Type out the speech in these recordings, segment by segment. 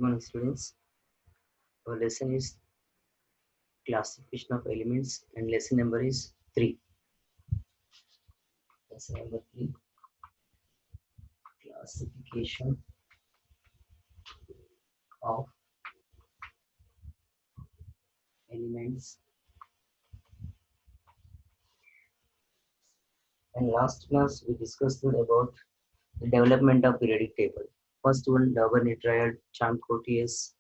morning, students. Our lesson is classification of elements, and lesson number is 3. Lesson number 3, classification of elements. And last class we discussed about the development of periodic table. First one, Dauber-Nitriad, Chan-Cotius,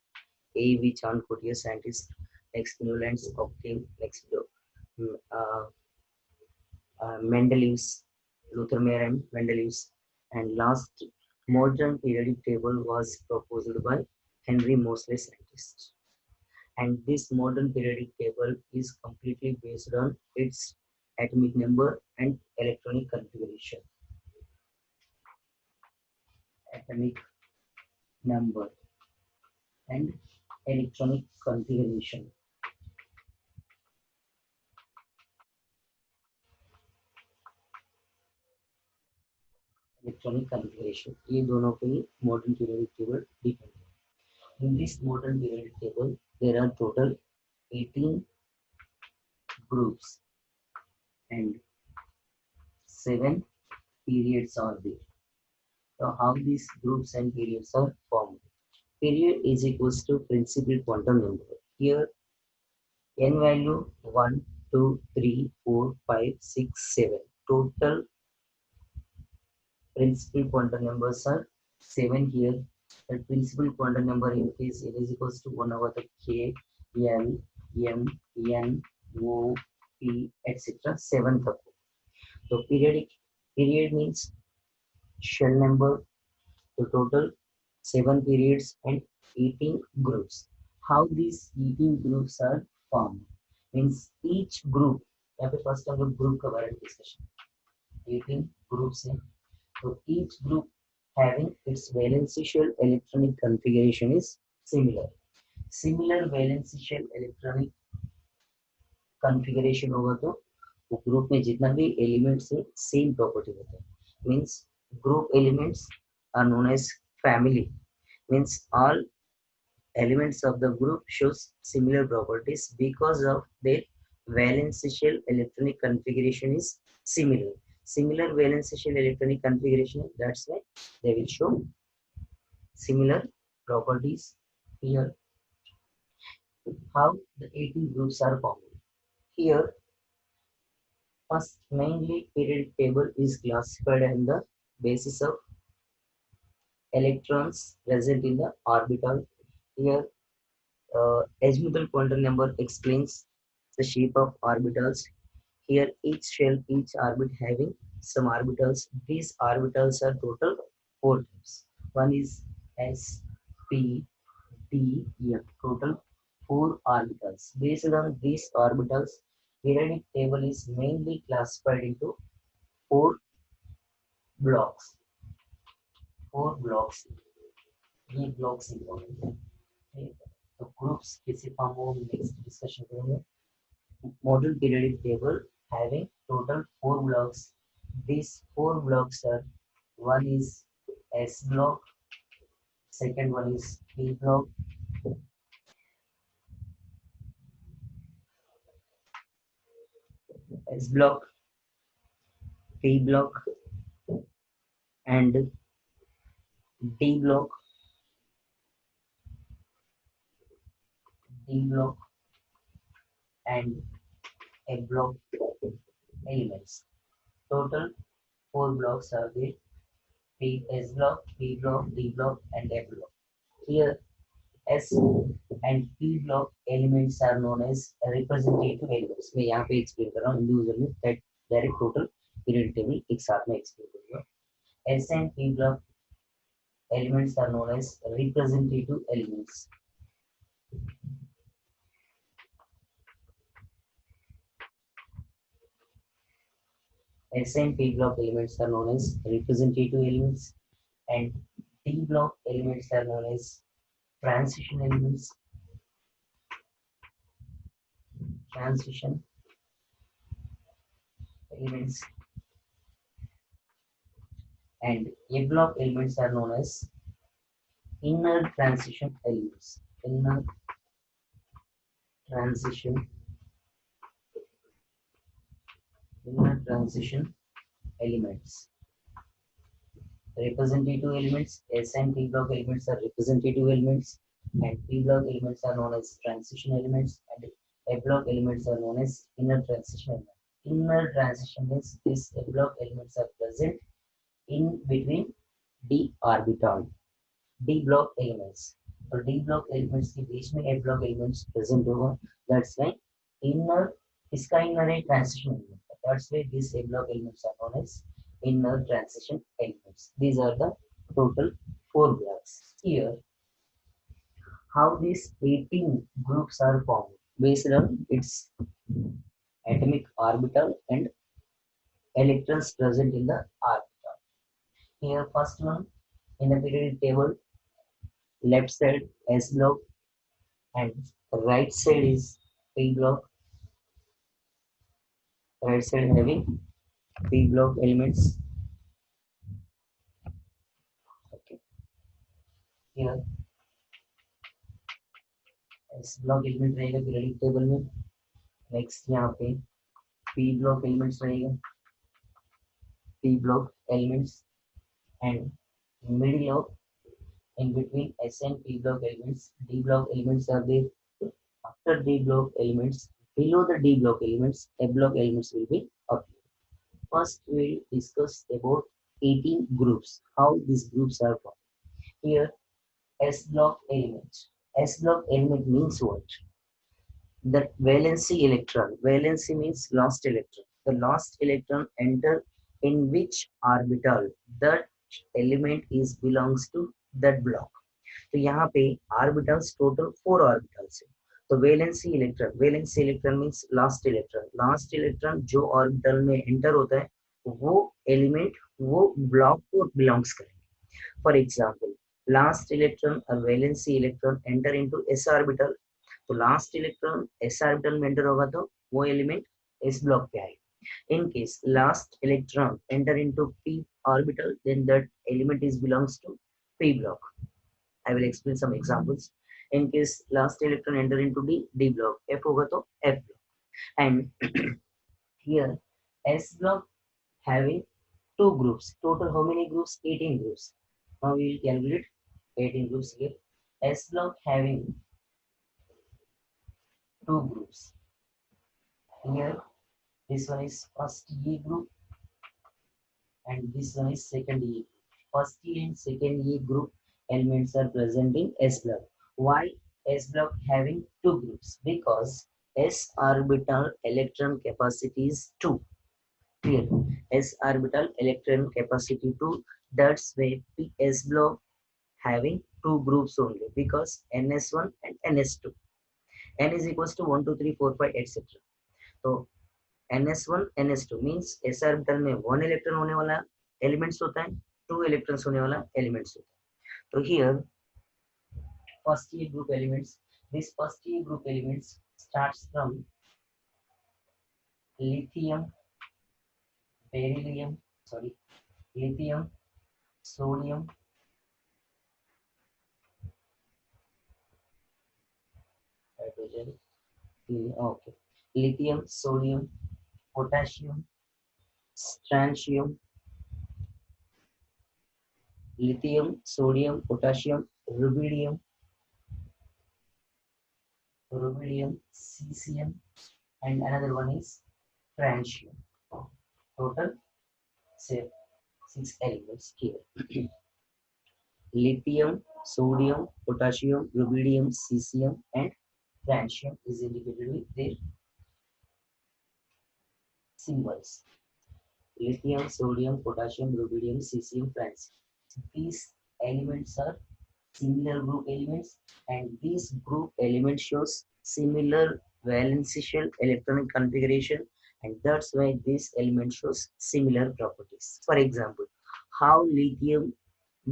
A.V. Chan-Cotius scientist, next Newlands, Octave, next uh, Mendeleev's, Luther Mayer and Mendeleev's, and last modern periodic table was proposed by Henry Moseley, scientist. And this modern periodic table is completely based on its atomic number and electronic configuration. Atomic number and electronic configuration. Electronic configuration ये दोनों पे ही modern periodic table depend है. In this modern periodic table there are total 18 groups and 7 periods are there. So how these groups and periods are formed? Period is equals to principal quantum number. Here n value 1, 2, 3, 4, 5, 6, 7. Total principal quantum numbers are 7 here. The principal quantum number in case it is equals to 1 over the k, l, m, n, o, p, etc. 7th of. So period means shell number. So total 7 periods and 18 groups. How these 18 groups are formed? Means each group. यहाँ पे first हम लोग group का बारे में discussion. 18 groups हैं. So each group having its valency shell electronic configuration is similar. Similar valency shell electronic configuration होगा तो वो group में जितना भी elements है same property होता है. Means group elements are known as family. Means all elements of the group shows similar properties because of their valence shell electronic configuration is similar. Similar valence shell electronic configuration, that's why they will show similar properties here. How the 18 groups are formed? Here, first mainly periodic table is classified on the basis of electrons present in the orbital. Here azimuthal quantum number explains the shape of orbitals. Here each shell, each orbit having some orbitals. These orbitals are total 4 types. One is S, P, D, F. Total 4 orbitals. Based on these orbitals, periodic table is mainly classified into 4 blocks. 4 blocks. ये blocks important है. तो groups किसी form में next discussion करेंगे. Modern periodic table having total 4 blocks. These 4 blocks are, one is S block, second one is P block, S block, P block, and D block, and A block elements. Total 4 blocks are there. S block, P block, D block, and A block. Here S and P block elements are known as representative elements. मैं यहाँ पे explain कर रहा हूँ individually that direct total periodic table एक साथ में explain करूँगा. S and P block elements are known as representative elements. S and P block elements are known as representative elements, and D block elements are known as transition elements. Transition elements, and A block elements are known as Inner transition elements. Transition, inner transition elements. Representative elements, S and P block elements are representative elements, and P block elements are known as transition elements, and A block elements are known as inner transition elements. Inner transition means these A block elements are present in between d orbital. D block elements और D block elements के बीच में A block elements present होगा. That's why inner इसका inner है transition element. That's why these A block elements are known as inner transition elements. These are the total 4 blocks. Here, how these 18 groups are formed based on its atomic orbital and electrons present in the orbital. Here, first one in the periodic table, left side S block and right side is P block. Right side having P block elements. Okay. Here S block element रहेगा periodic table में. Next यहाँ पे P block elements रहेगा. P block elements and middle of in between S and P block elements, D block elements are there. After D block elements, below the D block elements, A block elements will be appear. First, we will discuss about 18 groups, how these groups are formed. Here, S block element. S block element means what? The valency electron. Valency means lost electron. The lost electron enter in which orbital that element is belongs to that block. तो यहाँ पे orbitals total 4 orbitals है. तो valency electron means last electron जो orbital में enter होता है वो एलिमेंट वो ब्लॉक को बिलोंग्स करेंगे. फॉर एग्जांपल, लास्ट इलेक्ट्रॉन और valency electron enter into S orbital. तो लास्ट इलेक्ट्रॉन एस ऑर्बिटल में एंटर होगा तो वो एलिमेंट एस ब्लॉक पे आएगा. In case last electron enter into p orbital, then that element is belongs to p block. I will explain some examples. In case last electron enter into D block, F होगा तो F block. And here S block having 2 groups. Total how many groups? 18 groups. Now we will calculate 18 groups here. S block having 2 groups. Here this one is first E group and this one is second E. First E and second E group elements are present in S block. Why S block having 2 groups? Because S orbital electron capacity is 2. Clear? S orbital electron capacity 2. That's why S block having 2 groups only, because NS1 and NS2. N is equals to 1, 2, 3, 4, 5, etc. So NS1, NS2 means S orbital में 1 electron होने वाला elements होता है, 2 electrons होने वाला elements होता है. So here first E group elements. This first E group elements starts from lithium, lithium, sodium, hydrogen, okay, lithium, sodium, potassium, strontium, lithium, sodium, potassium, rubidium, cesium, and another one is francium. Total 6 elements here. Lithium, sodium, potassium, rubidium, cesium, and francium is indicated with their symbols. Lithium, sodium, potassium, rubidium, cesium, francium. These elements are similar group elements, and these group elements shows similar valency shell electronic configuration, and that's why this element shows similar properties. For example, how lithium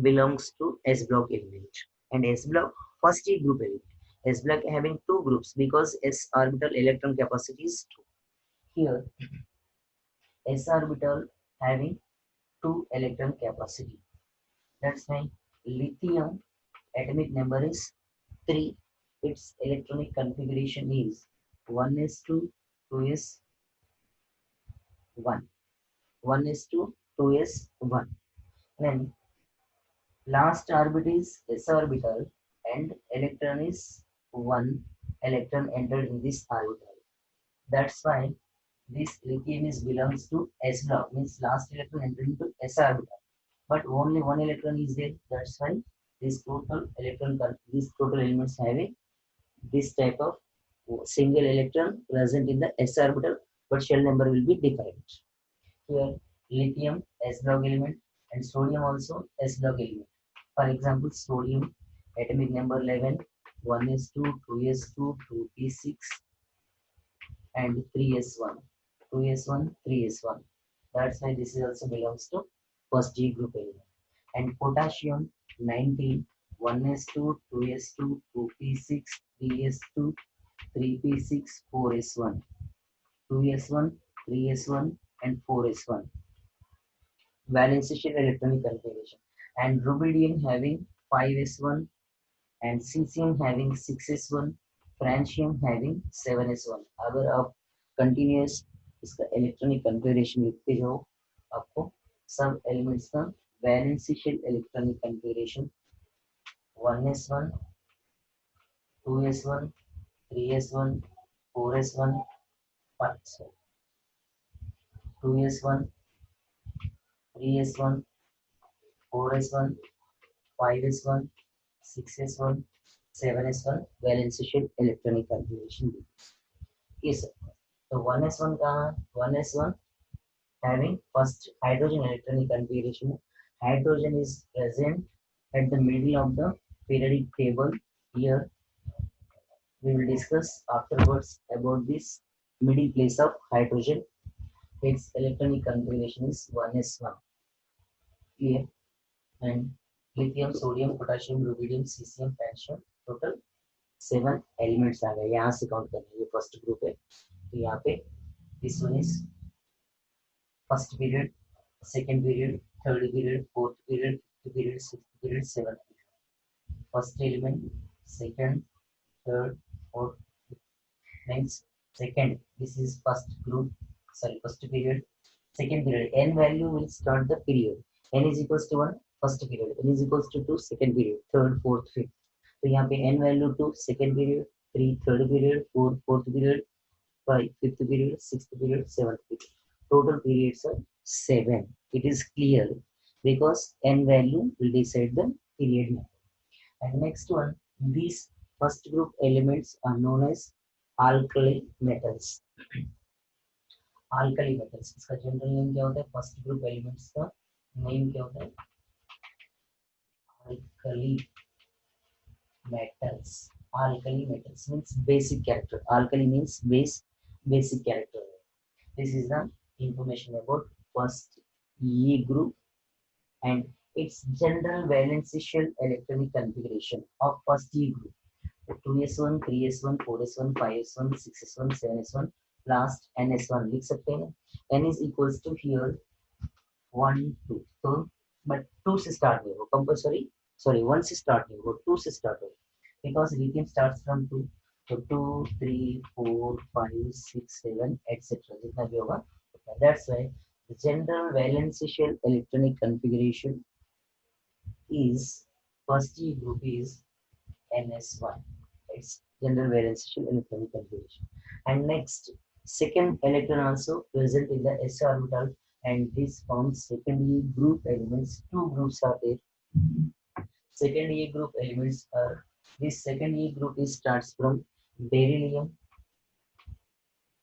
belongs to S block element, and S block first E group element. S block having 2 groups because S orbital electron capacity is 2. Here S orbital having 2 electron capacity. That's why lithium atomic number is 3. Its electronic configuration is 1s2, 2s1, 1s2, 2s1. Then last orbit is s orbital and electron is 1 electron entered in this orbital. That's why this lithium is belongs to s block, means last electron entered into s orbital, but only one electron is there. That's why these total elements having this type of single electron present in the s orbital, but shell number will be different. Here lithium s log element and sodium also s log element. For example, sodium atomic number 11, 1s2, 2s2, 2p6 and 3s1, 2s1, 3s1. That's why this is also belongs to first G group element. And potassium 19, 1s2, 2s2, 2p6, 3s2, 3p6, 4s1, 2s1, 3s1 and 4s1. Valence shell electronic configuration. And rubidium having 5s1 and cesium having 6s1, francium having 7s1. अगर आप continuous इसका electronic configuration लिखते जाओ, आपको सब elements का valence shell electronic configuration 1s1, 2s1, 3s1, 4s1, 2s1, 3s1, 4s1, 5s1, 6s1, 7s1 valence shell electronic configuration. Yes, so 1s1 का 1s1 having first hydrogen electronic configuration. Hydrogen is present at the middle of the periodic table. Here we will discuss afterwards about this middle place of hydrogen. Its electronic configuration is 1s1. Here and lithium, sodium, potassium, rubidium, cesium, francium, total 7 elements आ गए. यहाँ से count करना है, ये first group है. तो यहाँ पे this one is first period, second period, third period, fourth period, fifth period, sixth period, seventh period. First element, second, third, fourth. Next, second, this is first group, sorry, first period. Second period, n value will start the period. N is equals to 1, first period. N is equals to 2, second period. Third, fourth, fifth. तो यहाँ पे n value 2, second period, 3, third period, 4, fourth period, 5, fifth period, sixth period, seventh period. Total periods are 7. It is clear because n value will decide the period number. And next one, these first group elements are known as alkali metals. alkali metals इसका general name क्या होता है? First group elements का name क्या होता है? alkali metals. Alkali metals means basic character. Alkali means basic character. This is the information about first E group and its general valence shell electronic configuration of first E group. 2s1, 3s1, 4s1, 5s1, 6s1, 7s1, last ns1 लिख सकते हैं. n is equals to here 1, 2. तो but 2 से start नहीं होगा compulsory. Sorry, 1 से start नहीं होगा, 2 से start होगा. Because lithium starts from 2. So 2, 3, 4, 5, 6, 7, etc. जितना भी होगा. That's why the general valence shell electronic configuration is first E group is ns1. It's general valence shell electronic configuration. And next, second electron also present in the s orbital, and this forms second E group elements. Two groups are there. Second E group elements are, this second E group is starts from beryllium,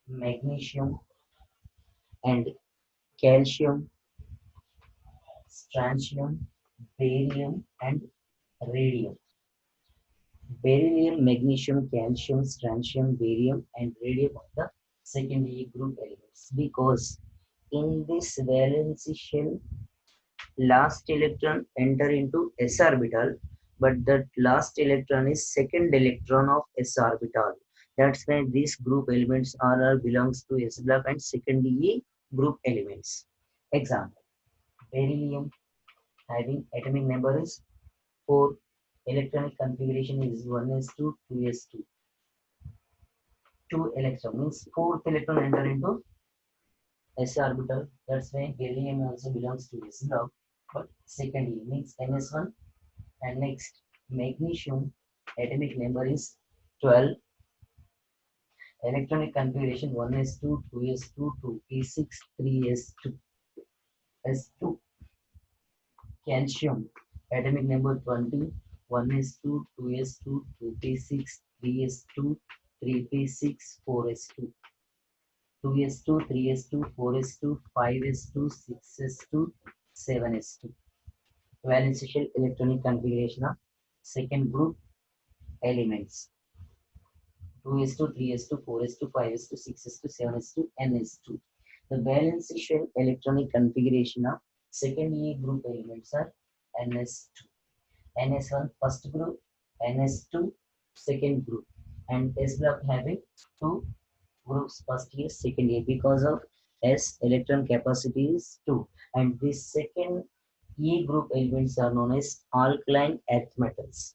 magnesium, and calcium, strontium, barium, and radium. Beryllium, magnesium, calcium, strontium, barium, and radium are the second E group elements. Because in this valence shell, last electron enter into s orbital, but that last electron is second electron of s orbital. That's why these group elements are belongs to s block and second E group elements. Example: beryllium having atomic number is 4, Electronic configuration is 1s2, 2s2. 2 electron means fourth electron enter into s orbital. That's why beryllium also belongs to s block. But second E means ns1. And next, magnesium atomic number is 12. Electronic configuration 1s2, 2s2, 2p6, 3s2, s2. Calcium atomic number 20, 1s2, 2s2, 2p6, 3s2, 3p6, 4s2, 2s2, 3s2, 4s2, 5s2, 6s2, 7s2. Valence shell electronic configuration of second group elements. 2s2, 3s2, 4s2, 5s2, 6s2, 7s2, ns2. The valence shell electronic configuration of second E group elements are ns2. ns1 first group, ns2 second group, and s block having two groups first year, second year because of s electron capacity is 2, and this second E group elements are known as alkaline earth metals.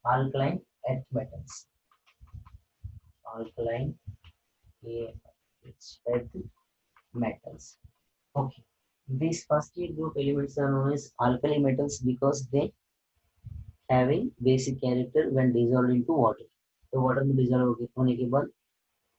Alkaline earth metals. Alkaline earth metals. Okay. These first year group elements are known as alkali metals because they having basic character when dissolved into water. तो water में dissolve होने के बाद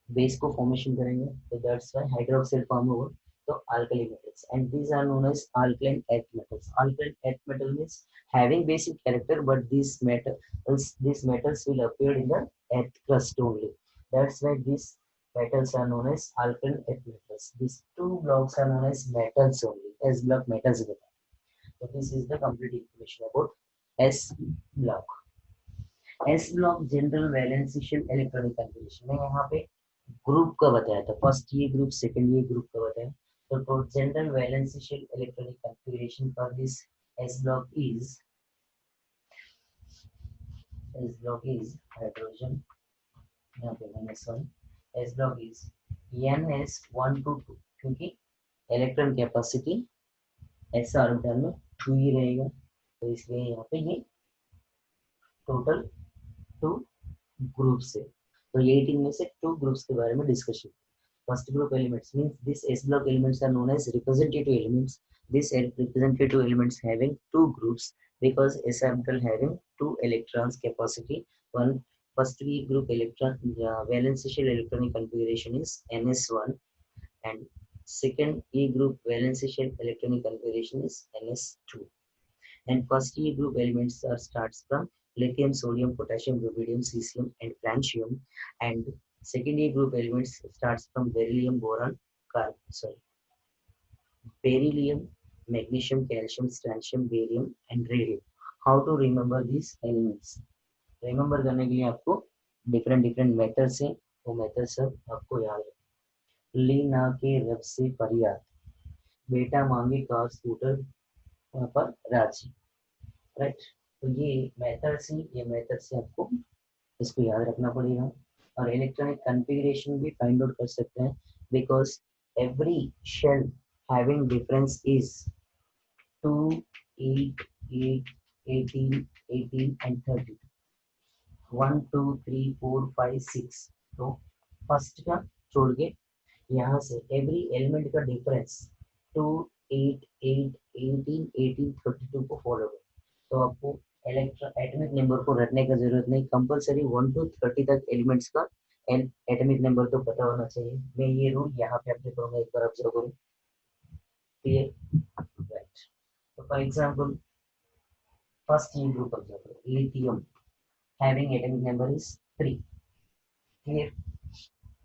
base को formation करेंगे, तो that's why hydroxide form होगा. तो alkali metals, and these are known as alkaline earth metals. Alkaline earth metal means having basic character, but these metals will appear in the earth crust only. That's why these metals are known as alkaline earth metals. These two blocks are known as metals only, s block metals. So this is the complete information about s block. S block general valence shell electronic configuration में यहाँ पे group का बताया था, first ये group second ये group का बताया. तो general valence shell electronic configuration for this S block is hydrogen, यहाँ पे -1. S block is ns1 to 2 क्योंकि इलेक्ट्रॉन कैपेसिटी एस ऑर्बिटल में 2 ही रहेगा, तो इसलिए यहाँ पे ये टोटल 2 ग्रुप्स है. तो ये 18 में से 2 ग्रुप्स के बारे में discussion. First group elements means this S block elements are known as representative elements. These representative elements having two groups because S orbital having 2 electrons capacity. One first E group electron valence shell electronic configuration is ns1, and second E group valence shell electronic configuration is ns2. And first E group elements are starts from lithium, sodium, potassium, rubidium, cesium, and francium, and second E group elements starts from beryllium, boron, beryllium, magnesium, calcium, strontium, barium, and radium. How to remember these elements? Remember करने के लिए आपको different methods हैं, वो methods सब आपको याद रखना. लीना के रब से फरियाद, बेटा मांगे कार स्कूटर पर राजी. राइट, तो ये मेथड से आपको इसको याद रखना पड़ेगा. और इलेक्ट्रॉनिक कॉन्फ़िगरेशन भी फाइंड आउट कर सकते हैं because every shell having difference is 2, 8, 8, 18, 18 and 32. 1, 2, 3, 4, 5, 6. तो फर्स्ट का छोड़ के यहाँ से एवरी एलिमेंट का डिफरेंस 2, 8, 8, 18, 18, 32 को फॉलो करें. तो आपको एटॉमिक नंबर को रटने का जरूरत नहीं, कंपलसरी 1 to 30 तक एलिमेंट्स का एटॉमिक नंबर तो पता होना चाहिए. मैं ये रूल यहाँ पे अप्लाई करूंगा, एक बार ऑब्जर्व करूँ. क्लियर? राइट. तो फॉर एग्जांपल फर्स्ट ये ग्रुप ऑब्जर्व करो, lithium having atomic number is 3. Clear?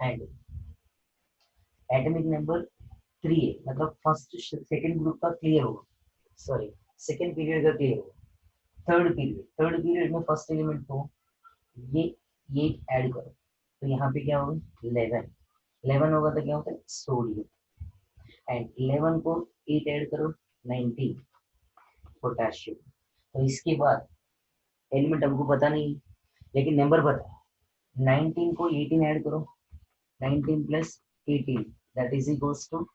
And atomic number 3 है, मतलब फर्स्ट सेकंड ग्रुप का क्लियर होगा, सॉरी सेकंड पीरियड का क्लियर होगा. थर्ड पीरियड में फर्स्ट एलिमेंट को ये ऐड करो, तो यहाँ पे क्या होगा 11 होगा, तो क्या होता है सोडियम. एंड 11 को 8 ऐड करो 19 पोटेशियम. तो इसके बाद एलिमेंट हमको पता नहीं लेकिन नंबर पता है. 19 को 18 ऐड करो, 19 plus 18 that is equals to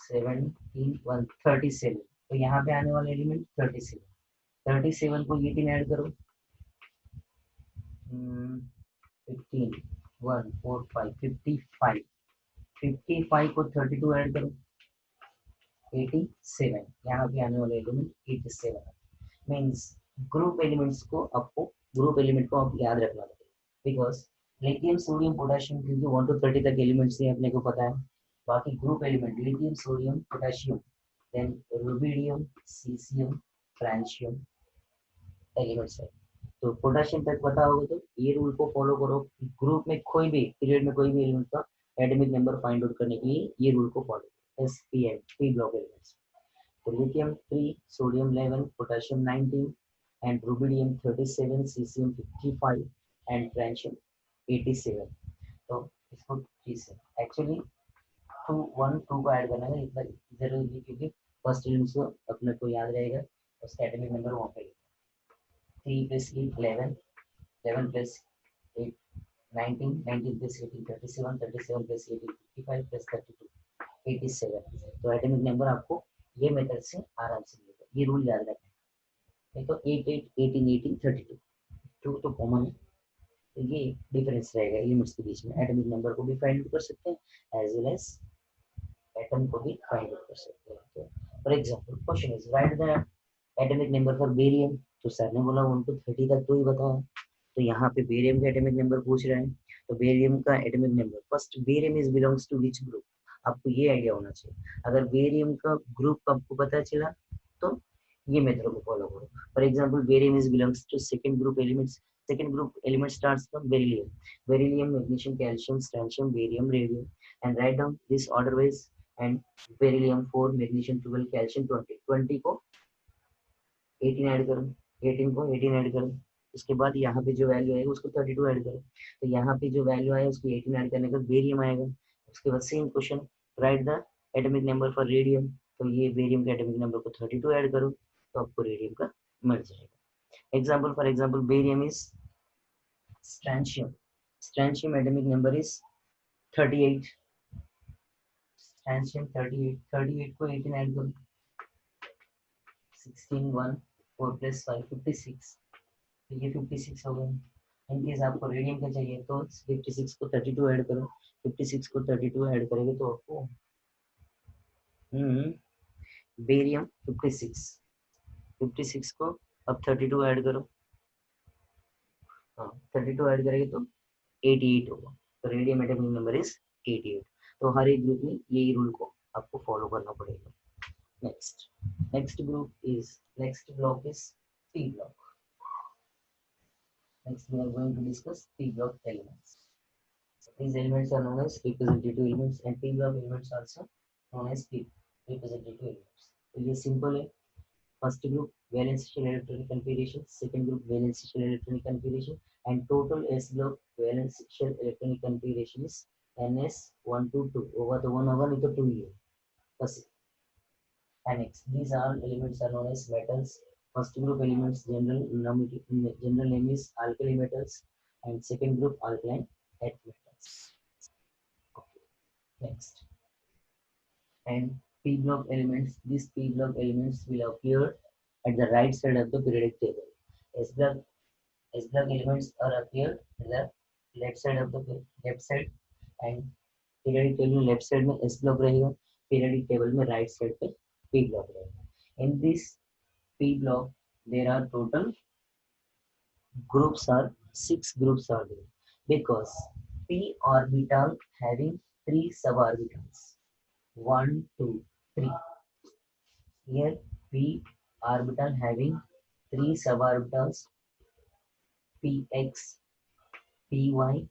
17, 137. तो यहाँ पे आने वाला एलिमेंट 37. 37 को 18 ऐड करो, 15 1 4 5 55, 55 को 32 ऐड करो, 87, यहाँ पे आने वाला एलिमेंट 87 मीन्स ग्रुप एलिमेंट्स को आपको ग्रुप एलिमेंट को आप याद रखना पड़ेगा, बिकॉज लिथियम सोडियम पोटेशियम क्योंकि 1 to 30 तक एलिमेंट्स ही अपने को पता है, बाकी group element lithium sodium potassium then rubidium caesium francium elements है। तो पोटेशियम तक पता होगा तो ये रूल को फॉलो करो, ग्रुप में कोई भी पीरियड में कोई भी एलिमेंट का एटॉमिक नंबर फाइंड आउट करने के लिए ये रूल को फॉलो करो, S P N P block elements. तो lithium 3, sodium 11, potassium 19, and rubidium 37, cesium 55, and francium 87। तो इसको चीज है एक्चुअली 2 1 2 को ऐड करना है इतना जरूरी है क्योंकि फर्स्ट एलिमेंट को अपने को याद रहेगा, उसका एटॉमिक नंबर वहाँ पे 3 plus 8 11, 11 plus 8 19, 19 plus 18 37, 37 plus 18 55 plus 32 87। तो एटॉमिक नंबर आपको ये मेथड से आराम से मिलेगा, ये रूल याद रखना। नहीं तो 8 8 18 18 32 टू तो कॉमन है, तो ये डिफरेंस रहेगा एलिमेंट्स के बीच में। एटॉमिक नंबर को भी फाइंड कर सकते हैं एज वेल एज एटम को भी फाइंड कर सकते हैं। तो for example question is right the atomic number for barium, तो सर ने बोला 1 to 30 तक तो ही बताया, तो यहाँ पे बेरियम का एटॉमिक नंबर पूछ रहे हैं, तो बेरियम का atomic number first barium is belongs to which group, आपको ये आइडिया होना चाहिए। अगर बेरियम का ग्रुप आपको पता चला तो ये मेथड को फॉलो करो। For example barium is belongs to second group elements, second group element starts from beryllium, beryllium magnesium calcium strontium barium radium, and write down this order wise, and beryllium 4 magnesium 12 calcium 20, 20 को 18 add करो, 18 को 18 add करो, उसके बाद यहाँ पे जो value आएगा उसको 32 ऐड करो, तो यहाँ पे जो वैल्यू आएगा उसको 18 ऐड करने का बेरियम आएगा। उसके बाद same question right the atomic number for radium, तो ये बेरियम के एटॉमिक नंबर को 32 ऐड करो तो आपको रेडियम का मिल जाएगा। Example for example barium is strontium, strontium atomic number is 38, strontium 38, 38 को 18 ऐड करो, 16 1 4 plus 5 56, तो ये 56 हो गया। इनकेस आपको रेडियम का चाहिए तो 56 को 32 ऐड करो, 56 को 32 ऐड करेंगे तो आपको बेरियम 56, 56 को अब 32 ऐड करो, हाँ 32 ऐड करेंगे तो 88 होगा, तो रेडियम एटॉमिक नंबर इज 88। तो हर एक ग्रुप में यही रूल को आपको फॉलो करना पड़ेगा। Next next group is next block is P block. Next, we are going to discuss P block elements. These elements are known as representative elements, and P block elements also known as P representative elements. तो ये simple है। First group valence shell electronic configuration, second group valence shell electronic configuration, and total S block valence shell electronic configuration is NS1 to 2. होगा तो 1 होगा नहीं तो 2 ही है बस। Annex. These all elements are known as metals. First group elements general name is alkali metals, and second group alkaline earth metals. Okay. Next, and p block elements. These p block elements will appear at the right side of the periodic table. S block elements are appeared at the left side of the left side, and periodic table में left side में S block रहेगा, periodic table में right side पे P block रहेगा। In this P block there are total groups are 6 groups are there, because P orbital having 3 suborbitals 1 2 3, here P orbital having 3 suborbitals px py,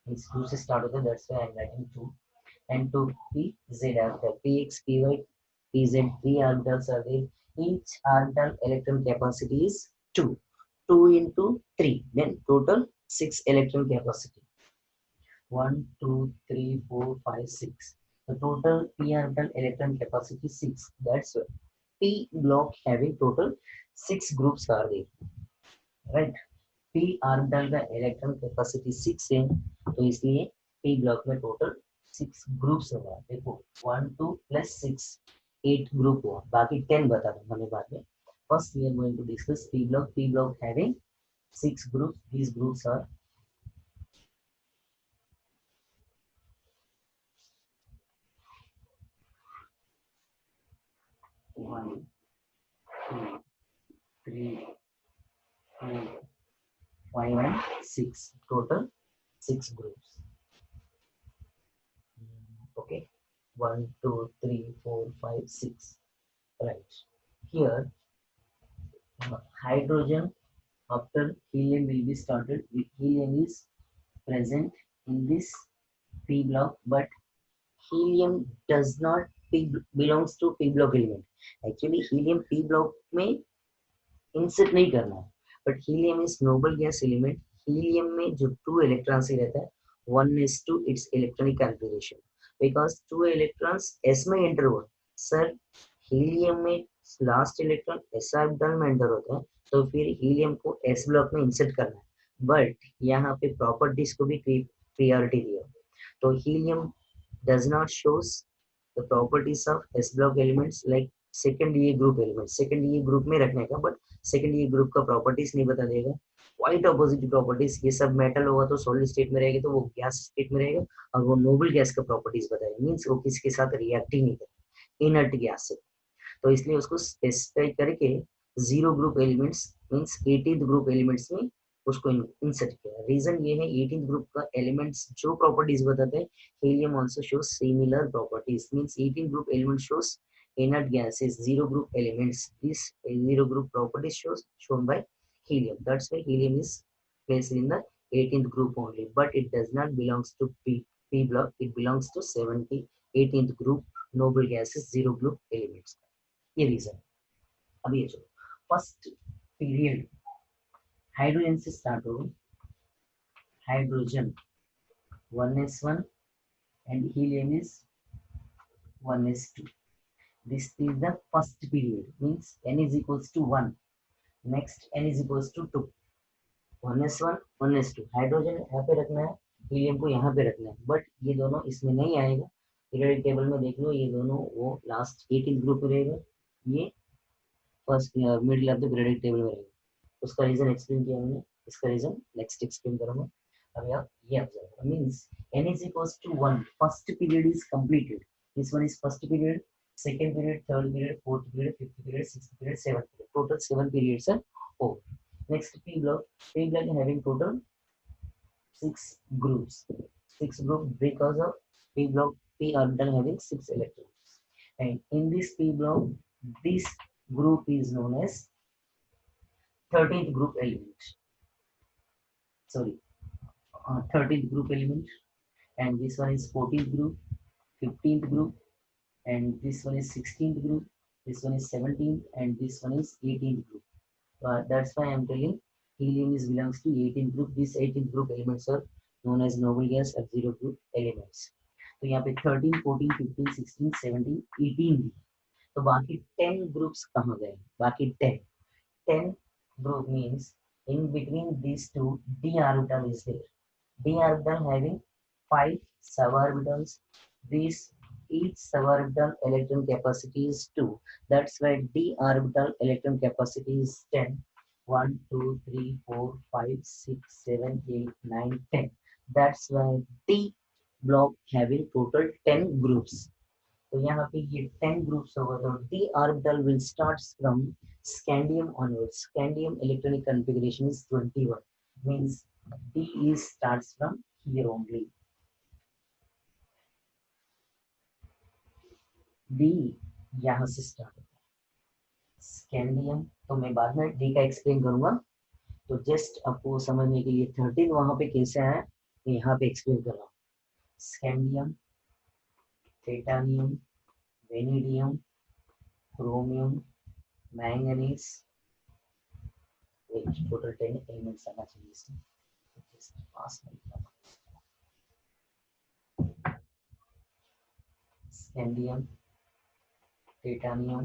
it's 2 से start होता है, that's why I'm writing 2, and to pz orbital px py pz 3 orbitals are there, each orbital electron capacity is 2, 2 into 3, then total 6 electron capacity 1 2 3 4 5 6, the total p orbital electron capacity 6, that's why p block having total 6 groups are there, right। p orbital का electron capacity 6 है, तो इसलिए p block में total 6 groups होगा। देखो 1 2 plus 6 8 group हुआ, बाकी 10 बता दूंगा मैं बाद में। First, we are going to discuss P block. P block having 6 groups. These groups are one, two, three, four, 5, and 6. Total 6 groups. Okay, 1, 2, 3, 4, 5, 6. Right. Here, hydrogen after helium will be started. Helium is present in this P block, but helium does not belongs to P block element. Actually, helium P block में insert नहीं करना है, but helium is noble gas element. Helium में जो 2 electrons ही रहता है, 1:2 it's electronic configuration, because 2 electrons s में enter हुआ. सर, हीलियम में लास्ट इलेक्ट्रॉन s ऑर्बिटल में एंटर होता है, तो फिर हीलियम को s ब्लॉक में इंसर्ट करना है. बट यहाँ पे प्रॉपर्टीज को भी प्रियोरिटी दिया, तो helium does not shows the properties of s block elements like second ये ग्रुप एलिमेंट. सेकेंड ये ग्रुप में रखने का, बट सेकेंड ये ग्रुप का प्रॉपर्टीज नहीं बता देगा. Quite opposite properties. ये सब मेटल होगा तो सॉलिड स्टेट में रहेगा, तो वो गैस स्टेट में रहेगा, और वो नोबल गैस का प्रॉपर्टीज बताएगा. मीन्स वो किसी के साथ रिएक्ट ही नहीं करेगा, इनर्ट गैस है. तो इसलिए उसको स्पेसिफाई करके zero group elements means 18th group elements में उसको इंसर्ट किया. रीजन ये है, 18th ग्रुप का एलिमेंट्स जो प्रॉपर्टीज बताते हैं, helium also shows similar properties. Means 18th group element shows inert gases, zero group elements. This zero group property shown by helium. That's why helium is placed in the 18th group only, but it does not belongs to P block. It belongs to 18th group noble gases, zero group elements. ये reason. अब ये चलो, first period hydrogen से start होगा. Hydrogen 1s1 and helium is 1s2. This is the first period, means n is equals to 1. Next n is equals to 2. 1s1 1s2. Hydrogen यहाँ पे रखना है, हीलियम को यहाँ पे रखना है, बट ये दोनों इसमें नहीं आएगा. पीरियोडिक टेबल में देख लो, ये दोनों वो लास्ट 18th ग्रुप में रहेगा, ये first middle of the periodic table में रहेगा. उसका रीजन एक्सप्लेन किया मैंने, इसका रीजन नेक्स्ट एक्सप्लेन करूंगा. अभी आप ये observe, means n is equals to 1. First period is completed. This one is first period, second period, third period, fourth period, fifth period, sixth period, seventh period. Total 7 periods are over. Next P block. P block having total 6 groups. 6 groups because of P block, P orbital having 6 electrons. And in this P block, this group is known as 13th group element. Sorry, 13th group element. And this one is 14th group, 15th group, and this one is 16th group, this one is 17th, and this one is 18th group. That's why I'm telling helium is belongs to 18th group. These 18th group elements are known as noble gas or zero group elements. तो यहाँ पे 13, 14, 15, 16, 17, 18. तो बाकी 10 groups कहाँ गए? बाकी 10. 10 group means in between these two d orbital is there. D orbital having 5 suborbitals. These each suborbital electron capacity is 2. That's why d orbital electron capacity is 10. 1, 2, 3, 4, 5, 6, 7, 8, 9, 10. That's why d block having total 10 groups. तो यहाँ पे ये 10 groups होगा, तो d orbital will starts from scandium onwards. Scandium electronic configuration is 21. Means d is starts from here only. D यहाँ से start होता है. स्कैंडियम तो मैं बाद में डी का एक्सप्लेन करूंगा. तो जस्ट आपको समझने के लिए 13 वहां पे कैसे आया, मैं यहाँ पे एक्सप्लेन कर रहा हूँ. Scandium, titanium, vanadium, chromium, manganese. Total 10 elements आना चाहिए इसमें. Scandium, titanium,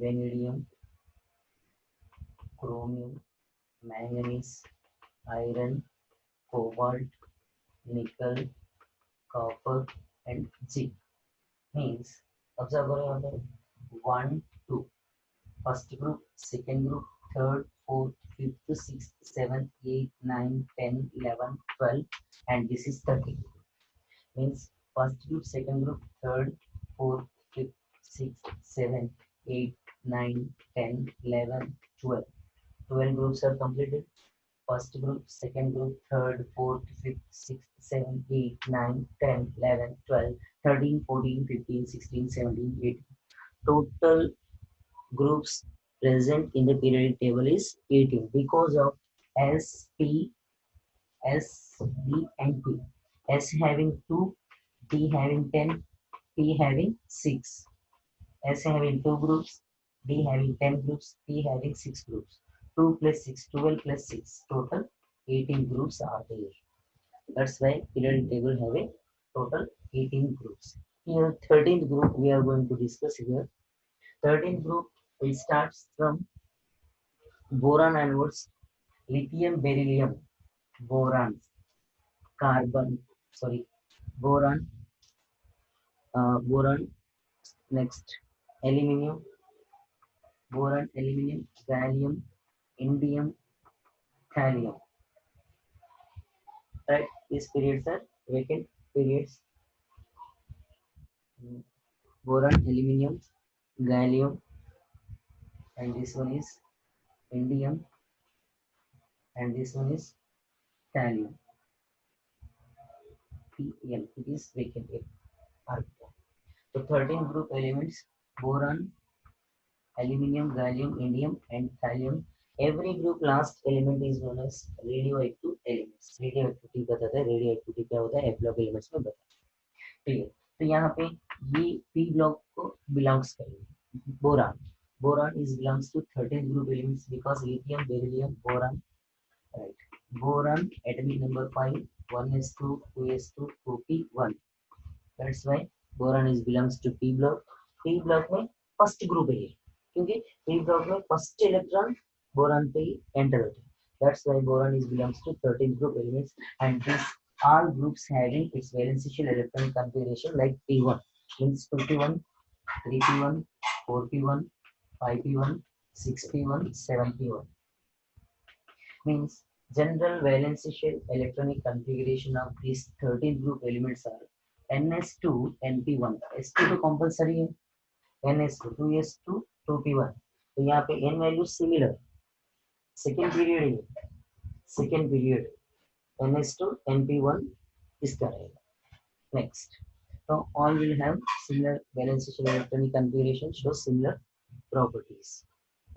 vanadium, chromium, manganese, iron, cobalt, nickel, copper, and zinc. Means observe करो यहाँ पे 1, 2, first group, second group, third, fourth, fifth, sixth, seventh, eighth, ninth, 10, 11, 12, and this is 13. Means first group, second group, third, fourth, fifth, sixth, seventh, eighth, ninth, 10, 11, 12. 12 groups are completed. First group, second group, third, fourth, fifth, sixth, seventh, eighth, ninth, 10, 11, 12, 13, 14, 15, 16, 17, 18. Total groups present in the periodic table is 18 because of S, P, S, D, and P. S having 2, D having 10, P having 6. S having 2 groups, D having 10 groups, P having 6 groups. 2 plus 6, 12 plus 6, total 18 groups are there. That's why periodic table having total 18 groups. Here 13th group we are going to discuss here. 13th group it starts from boron onwards, lithium, beryllium, boron, carbon, sorry, boron, boron, next, aluminium, boron, aluminium, gallium, indium, thallium. Right? These periods are vacant periods. Boron, aluminium, gallium, and this one is indium, and this one is thallium. Pl. It is vacant orbital. So 13 group elements: boron, aluminium, gallium, indium, and thallium. Every group last element is known as radioactive elements. Radioactivity बताता है, radioactivity क्या होता है, F block elements में बताता है। Clear? तो यहाँ पे ये पी ब्लॉक को बिलोंग्स करेंगे। Boron, boron is belongs to 13 group elements because lithium, beryllium, boron, right? Boron atomic number 5, 1s2, 2s2, 2p1. That's why boron is belongs to p block. p block में first group है ये, क्योंकि p block में first electron boron पे ही enter होता है. That's why boron is belongs to 13 group elements, and this all groups having its valence shell electron configuration like p1 means 2p1, 3p1, 4p1, 5p1, 6p1, 7p1. Means general valence shell electronic configuration of these 13 group elements are ns2 np1. s2 तो compulsory है, ns2 2s2 2p1. तो यहाँ पे n value similar, second period है, second period ns2 np1 इसका रहेगा. Next, so all will have similar valence shell electronic configuration, show similar properties.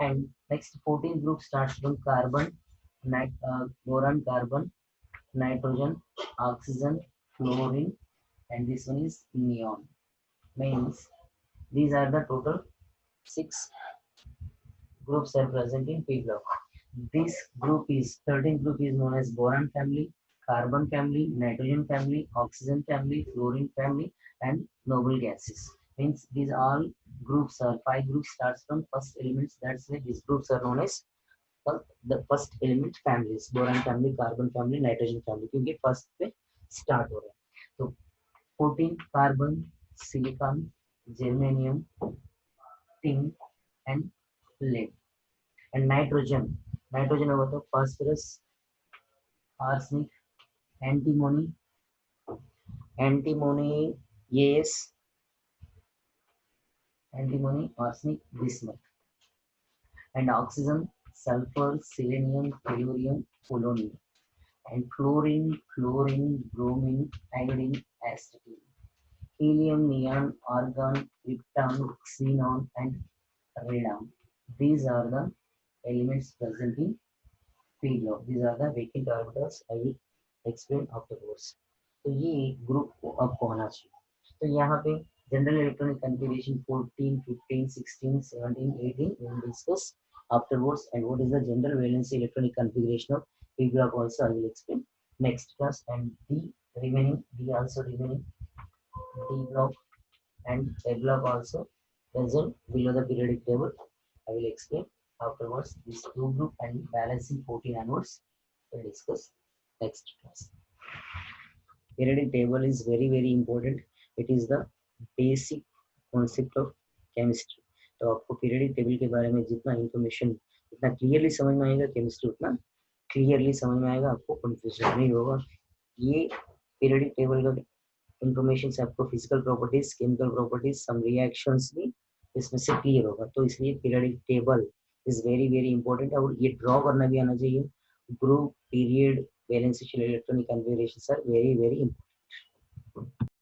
And next 14 group starts from carbon, boron, carbon, nitrogen, oxygen, fluorine, and this one is neon. Means these are the total 6 groups are present in P block. This group is 13 group is known as boron family, carbon family, nitrogen family, oxygen family, fluorine family, and noble gases. Means these all groups are 5 groups starts from first elements. That's why these groups are known as the first element families: boron family, carbon family, nitrogen family, क्योंकि first पे start हो रहा है. तो 14 carbon, silicon, germanium, tin, and lead. And nitrogen होगा तो phosphorus, arsenic, antimony, yes, antimony, arsenic, bismuth. And oxygen, sulfur, selenium, tellurium, polonium. And fluorine, chlorine, bromine, iodine, acetylene. Helium, neon, argon, krypton, xenon, and radon. These are the elements present in P block. These are the vacant orbitals. I will explain afterwards. तो ये group आपको होना चाहिए. तो यहाँ पे general electronic configuration 14, 15, 16, 17, 18 we will discuss afterwards, and what is the general valency electronic configuration of P block also I will explain next class. And D also remaining, D block and A block also present below the periodic table. I will explain afterwards. This two group and balancing 14 onwards we'll discuss next class. Periodic table is very important. It is the basic concept of chemistry. तो आपको periodic table के बारे में जितना information जितना clearly समझ में आएगा केमिस्ट्री उतना क्लियरली समझ में आएगा, आपको कंफ्यूजन नहीं होगा। ये पीरियडिक टेबल का इंफॉर्मेशन से आपको physical properties, chemical properties, some reactions भी इसमें से क्लियर होगा। तो इसलिए periodic table is very very important, और ये ड्रॉ करना भी आना चाहिए। Group, period, valency shell, electronic configuration are very very important.